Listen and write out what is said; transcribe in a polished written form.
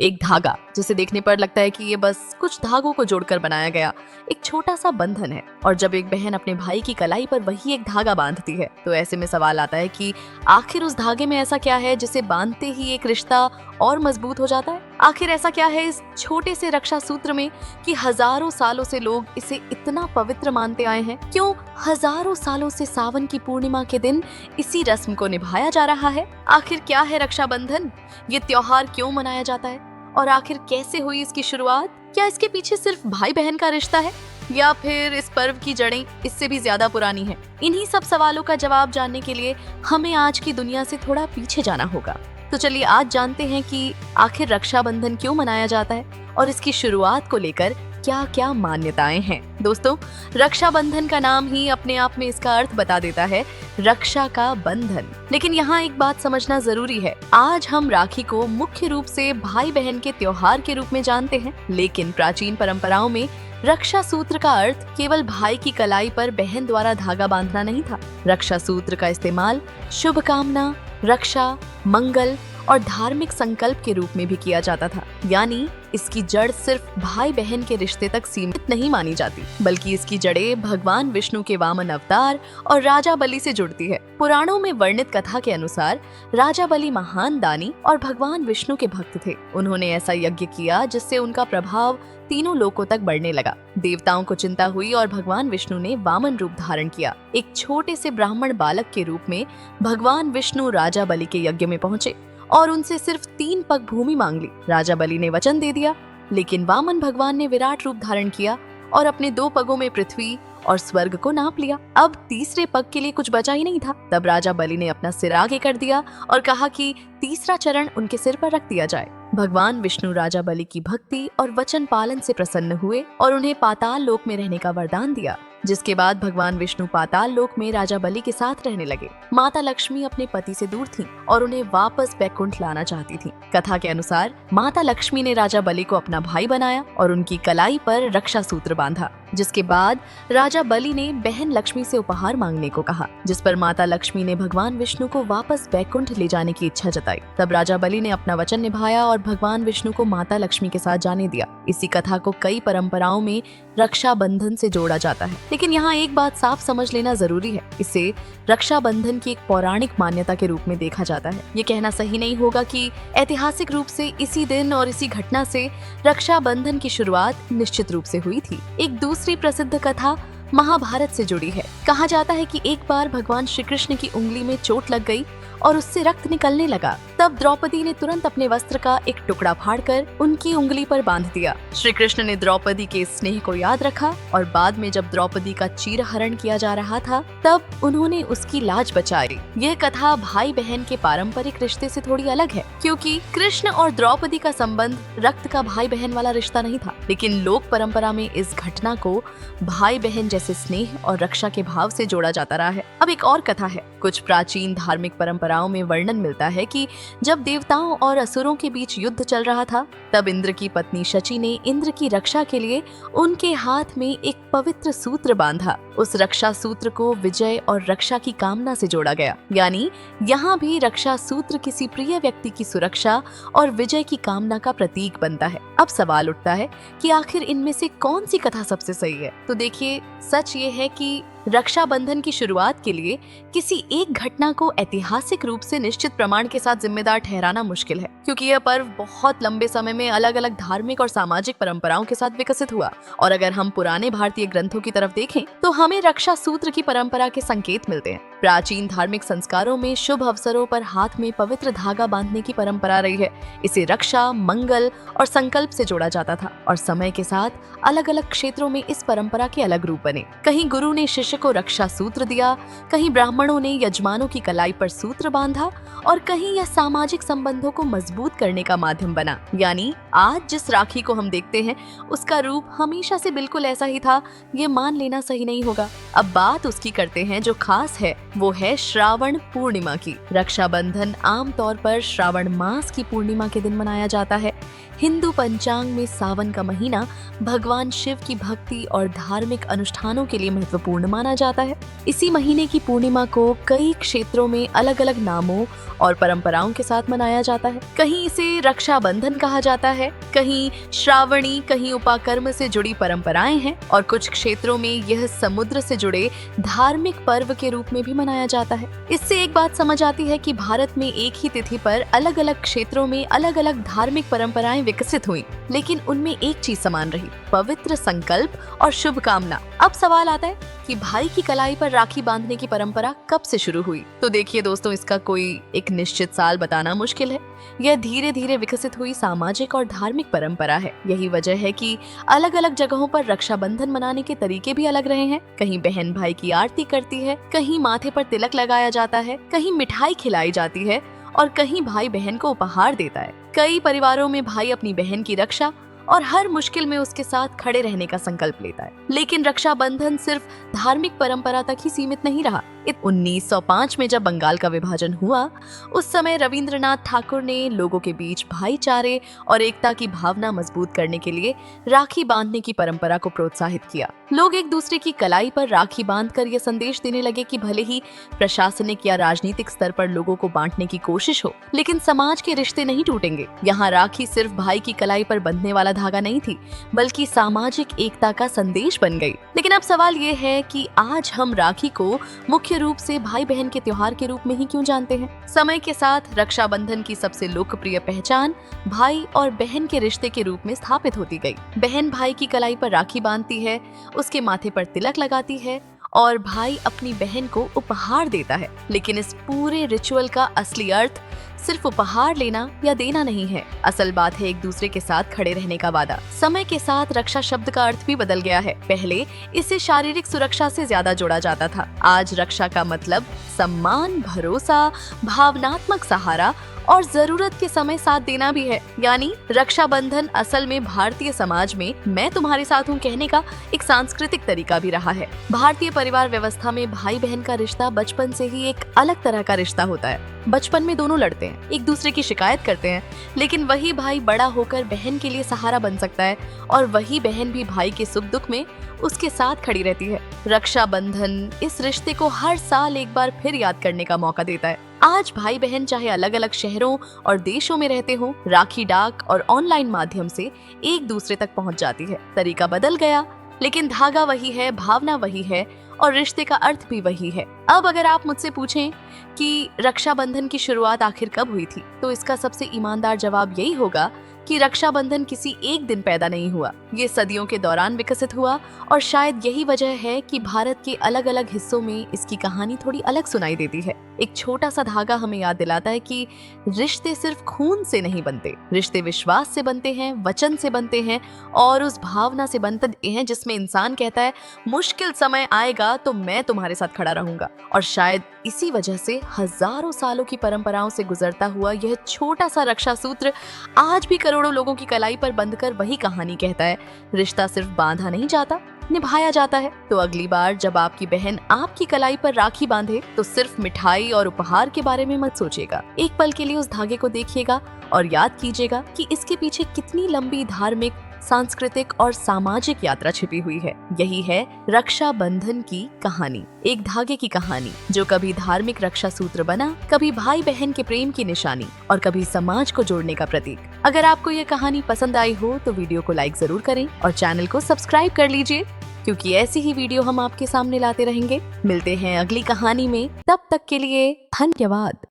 एक धागा जिसे देखने पर लगता है कि ये बस कुछ धागों को जोड़कर बनाया गया एक छोटा सा बंधन है। और जब एक बहन अपने भाई की कलाई पर वही एक धागा बांधती है तो ऐसे में सवाल आता है कि आखिर उस धागे में ऐसा क्या है जिसे बांधते ही एक रिश्ता और मजबूत हो जाता है। आखिर ऐसा क्या है इस छोटे से रक्षा सूत्र में कि हजारों सालों से लोग इसे इतना पवित्र मानते आए हैं। क्यों हजारों सालों से सावन की पूर्णिमा के दिन इसी रस्म को निभाया जा रहा है। आखिर क्या है रक्षाबंधन, ये त्योहार क्यों मनाया जाता है और आखिर कैसे हुई इसकी शुरुआत। क्या इसके पीछे सिर्फ भाई बहन का रिश्ता है या फिर इस पर्व की जड़ें इससे भी ज्यादा पुरानी हैं। इन्हीं सब सवालों का जवाब जानने के लिए हमें आज की दुनिया से थोड़ा पीछे जाना होगा। तो चलिए आज जानते हैं कि आखिर रक्षाबंधन क्यों मनाया जाता है और इसकी शुरुआत को लेकर क्या क्या मान्यताएं हैं। दोस्तों, रक्षाबंधन का नाम ही अपने आप में इसका अर्थ बता देता है, रक्षा का बंधन। लेकिन यहाँ एक बात समझना जरूरी है, आज हम राखी को मुख्य रूप से भाई बहन के त्योहार के रूप में जानते हैं, लेकिन प्राचीन परंपराओं में रक्षा सूत्र का अर्थ केवल भाई की कलाई पर बहन द्वारा धागा बांधना नहीं था। रक्षा सूत्र का इस्तेमाल शुभ कामना, रक्षा, मंगल और धार्मिक संकल्प के रूप में भी किया जाता था। यानी इसकी जड़ सिर्फ भाई बहन के रिश्ते तक सीमित नहीं मानी जाती, बल्कि इसकी जड़ें भगवान विष्णु के वामन अवतार और राजा बलि से जुड़ती है। पुराणों में वर्णित कथा के अनुसार राजा बलि महान दानी और भगवान विष्णु के भक्त थे। उन्होंने ऐसा यज्ञ किया जिससे उनका प्रभाव तीनों लोकों तक बढ़ने लगा। देवताओं को चिंता हुई और भगवान विष्णु ने वामन रूप धारण किया। एक छोटे से ब्राह्मण बालक के रूप में भगवान विष्णु राजा बलि के यज्ञ में पहुंचे और उनसे सिर्फ 3 पग भूमि मांग ली। राजा बलि ने वचन दे दिया, लेकिन वामन भगवान ने विराट रूप धारण किया और अपने 2 पगों में पृथ्वी और स्वर्ग को नाप लिया। अब तीसरे पग के लिए कुछ बचा ही नहीं था। तब राजा बलि ने अपना सिर आगे कर दिया और कहा कि तीसरा चरण उनके सिर पर रख दिया जाए। भगवान विष्णु राजा बलि की भक्ति और वचन पालन से प्रसन्न हुए और उन्हें पाताल लोक में रहने का वरदान दिया, जिसके बाद भगवान विष्णु पाताल लोक में राजा बलि के साथ रहने लगे। माता लक्ष्मी अपने पति से दूर थीं और उन्हें वापस बैकुंठ लाना चाहती थीं। कथा के अनुसार माता लक्ष्मी ने राजा बलि को अपना भाई बनाया और उनकी कलाई पर रक्षा सूत्र बांधा, जिसके बाद राजा बलि ने बहन लक्ष्मी से उपहार मांगने को कहा, जिस पर माता लक्ष्मी ने भगवान विष्णु को वापस बैकुंठ ले जाने की इच्छा जताई। तब राजा बलि ने अपना वचन निभाया और भगवान विष्णु को माता लक्ष्मी के साथ जाने दिया। इसी कथा को कई परंपराओं में रक्षाबंधन से जोड़ा जाता है। लेकिन यहाँ एक बात साफ समझ लेना जरूरी है, इसे रक्षाबंधन की एक पौराणिक मान्यता के रूप में देखा जाता है। ये कहना सही नहीं होगा कि ऐतिहासिक रूप से इसी दिन और इसी घटना से रक्षाबंधन की शुरुआत निश्चित रूप से हुई थी। एक दूसरी प्रसिद्ध कथा महाभारत से जुड़ी है। कहा जाता है कि एक बार भगवान श्री कृष्ण की उंगली में चोट लग गई और उससे रक्त निकलने लगा। तब द्रौपदी ने तुरंत अपने वस्त्र का एक टुकड़ा फाड़कर उनकी उंगली पर बांध दिया। श्री कृष्ण ने द्रौपदी के स्नेह को याद रखा और बाद में जब द्रौपदी का चीरहरण किया जा रहा था तब उन्होंने उसकी लाज बचाई। यह कथा भाई बहन के पारंपरिक रिश्ते से थोड़ी अलग है, क्योंकि कृष्ण और द्रौपदी का संबंध रक्त का भाई बहन वाला रिश्ता नहीं था। लेकिन लोक परंपरा में इस घटना को भाई बहन जैसे स्नेह और रक्षा के भाव से जोड़ा जाता रहा है। अब एक और कथा है। कुछ प्राचीन धार्मिक परंपराओं में वर्णन मिलता है कि जब देवताओं और असुरों के बीच युद्ध चल रहा था तब इंद्र की पत्नी शची ने इंद्र की रक्षा के लिए उनके हाथ में एक पवित्र सूत्र बांधा। उस रक्षा सूत्र को विजय और रक्षा की कामना से जोड़ा गया। यानी यहाँ भी रक्षा सूत्र किसी प्रिय व्यक्ति की सुरक्षा और विजय की कामना का प्रतीक बनता है। अब सवाल उठता है कि आखिर इनमें से कौन सी कथा सबसे सही है। तो देखिए, सच ये है कि रक्षाबंधन की शुरुआत के लिए किसी एक घटना को ऐतिहासिक रूप से निश्चित प्रमाण के साथ जिम्मेदार ठहराना मुश्किल है, क्योंकि यह पर्व बहुत लंबे समय में अलग अलग धार्मिक और सामाजिक परंपराओं के साथ विकसित हुआ। और अगर हम पुराने भारतीय ग्रंथों की तरफ देखें तो हमें रक्षा सूत्र की परंपरा के संकेत मिलते हैं। प्राचीन धार्मिक संस्कारों में शुभ अवसरों पर हाथ में पवित्र धागा बांधने की परंपरा रही है। इसे रक्षा, मंगल और संकल्प से जोड़ा जाता था और समय के साथ अलग अलग क्षेत्रों में इस परंपरा के अलग रूप बने। कहीं गुरु ने शिष्य को रक्षा सूत्र दिया, कहीं ब्राह्मणों ने यजमानों की कलाई पर सूत्र बांधा और कहीं यह सामाजिक संबंधों को मजबूत करने का माध्यम बना। यानी आज जिस राखी को हम देखते हैं उसका रूप हमेशा से बिल्कुल ऐसा ही था, ये मान लेना सही नहीं होगा। अब बात उसकी करते हैं जो खास है वो है श्रावण पूर्णिमा की। रक्षाबंधन आमतौर पर श्रावण मास की पूर्णिमा के दिन मनाया जाता है। हिंदू पंचांग में सावन का महीना भगवान शिव की भक्ति और धार्मिक अनुष्ठानों के लिए महत्वपूर्ण माना जाता है। इसी महीने की पूर्णिमा को कई क्षेत्रों में अलग अलग नामों और परंपराओं के साथ मनाया जाता है। कहीं इसे रक्षाबंधन कहा जाता है, कहीं श्रावणी, कहीं उपाकर्म से जुड़ी परंपराएं हैं और कुछ क्षेत्रों में यह समुद्र से जुड़े धार्मिक पर्व के रूप में भी मनाया जाता है। इससे एक बात समझ आती है कि भारत में एक ही तिथि पर अलग अलग क्षेत्रों में अलग अलग धार्मिक परंपराएं विकसित हुई, लेकिन उनमें एक चीज समान रही, पवित्र संकल्प और शुभकामना। अब सवाल आता है कि भाई की कलाई पर राखी बांधने की परंपरा कब से शुरू हुई? तो देखिए दोस्तों, इसका कोई एक निश्चित साल बताना मुश्किल है। यह धीरे धीरे विकसित हुई सामाजिक और धार्मिक परंपरा है। यही वजह है कि अलग अलग जगहों पर रक्षाबंधन मनाने के तरीके भी अलग रहे हैं। कहीं बहन भाई की आरती करती है, कहीं माथे पर तिलक लगाया जाता है, कहीं मिठाई खिलाई जाती है और कहीं भाई बहन को उपहार देता है। कई परिवारों में भाई अपनी बहन की रक्षा और हर मुश्किल में उसके साथ खड़े रहने का संकल्प लेता है। लेकिन रक्षाबंधन सिर्फ धार्मिक परंपरा तक ही सीमित नहीं रहा। 1905 में जब बंगाल का विभाजन हुआ, उस समय रविंद्रनाथ ठाकुर ने लोगों के बीच भाईचारे और एकता की भावना मजबूत करने के लिए राखी बांधने की परंपरा को प्रोत्साहित किया। लोग एक दूसरे की कलाई पर राखी बांधकर यह संदेश देने लगे कि भले ही प्रशासनिक या राजनीतिक स्तर पर लोगों को बांटने की कोशिश हो, लेकिन समाज के रिश्ते नहीं टूटेंगे। यहाँ राखी सिर्फ भाई की कलाई पर बंधने वाला धागा नहीं थी, बल्कि सामाजिक एकता का संदेश बन गई। लेकिन अब सवाल ये है कि आज हम राखी को मुख्य रूप से भाई बहन के त्योहार के रूप में ही क्यों जानते हैं? समय के साथ रक्षाबंधन की सबसे लोकप्रिय पहचान भाई और बहन के रिश्ते के रूप में स्थापित होती गई। बहन भाई की कलाई पर राखी बांधती है, उसके माथे पर तिलक लगाती है और भाई अपनी बहन को उपहार देता है। लेकिन इस पूरे रिचुअल का असली अर्थ सिर्फ उपहार लेना या देना नहीं है। असल बात है एक दूसरे के साथ खड़े रहने का वादा। समय के साथ रक्षा शब्द का अर्थ भी बदल गया है। पहले इसे शारीरिक सुरक्षा से ज्यादा जोड़ा जाता था। आज रक्षा का मतलब सम्मान, भरोसा, भावनात्मक सहारा और जरूरत के समय साथ देना भी है। यानी रक्षाबंधन असल में भारतीय समाज में मैं तुम्हारे साथ हूँ कहने का एक सांस्कृतिक तरीका भी रहा है। भारतीय परिवार व्यवस्था में भाई बहन का रिश्ता बचपन से ही एक अलग तरह का रिश्ता होता है। बचपन में दोनों लड़ते हैं, एक दूसरे की शिकायत करते हैं, लेकिन वही भाई बड़ा होकर बहन के लिए सहारा बन सकता है और वही बहन भी भाई के सुख दुख में उसके साथ खड़ी रहती है। रक्षाबंधन इस रिश्ते को हर साल एक बार फिर याद करने का मौका देता है। आज भाई बहन चाहे अलग अलग शहरों और देशों में रहते हो, राखी डाक और ऑनलाइन माध्यम से एक दूसरे तक पहुंच जाती है। तरीका बदल गया, लेकिन धागा वही है, भावना वही है और रिश्ते का अर्थ भी वही है। अब अगर आप मुझसे पूछें कि रक्षाबंधन की शुरुआत आखिर कब हुई थी, तो इसका सबसे ईमानदार जवाब यही होगा कि रक्षाबंधन किसी एक दिन पैदा नहीं हुआ। ये सदियों के दौरान विकसित हुआ और शायद यही वजह है कि भारत के अलग अलग हिस्सों में इसकी कहानी थोड़ी अलग सुनाई देती है। एक छोटा सा धागा हमें याद दिलाता है कि रिश्ते सिर्फ खून से नहीं बनते, रिश्ते विश्वास से बनते हैं, वचन से बनते हैं और उस भावना से बनते हैं जिसमें इंसान कहता है मुश्किल समय आएगा तो मैं तुम्हारे साथ खड़ा रहूंगा। और शायद इसी वजह से हजारों सालों की परंपराओं से गुजरता हुआ यह छोटा सा रक्षा सूत्र आज भी करोड़ों लोगों की कलाई पर बंधकर वही कहानी कहता है, रिश्ता सिर्फ बांधा नहीं जाता, निभाया जाता है। तो अगली बार जब आपकी बहन आपकी कलाई पर राखी बांधे तो सिर्फ मिठाई और उपहार के बारे में मत सोचिएगा। एक पल के लिए उस धागे को देखिएगा और याद कीजिएगा कि इसके पीछे कितनी लंबी धार्मिक, सांस्कृतिक और सामाजिक यात्रा छिपी हुई है। यही है रक्षाबंधन की कहानी, एक धागे की कहानी जो कभी धार्मिक रक्षा सूत्र बना, कभी भाई बहन के प्रेम की निशानी और कभी समाज को जोड़ने का प्रतीक। अगर आपको यह कहानी पसंद आई हो तो वीडियो को लाइक जरूर करें और चैनल को सब्सक्राइब कर लीजिए, क्योंकि ऐसी ही वीडियो हम आपके सामने लाते रहेंगे। मिलते हैं अगली कहानी में, तब तक के लिए धन्यवाद।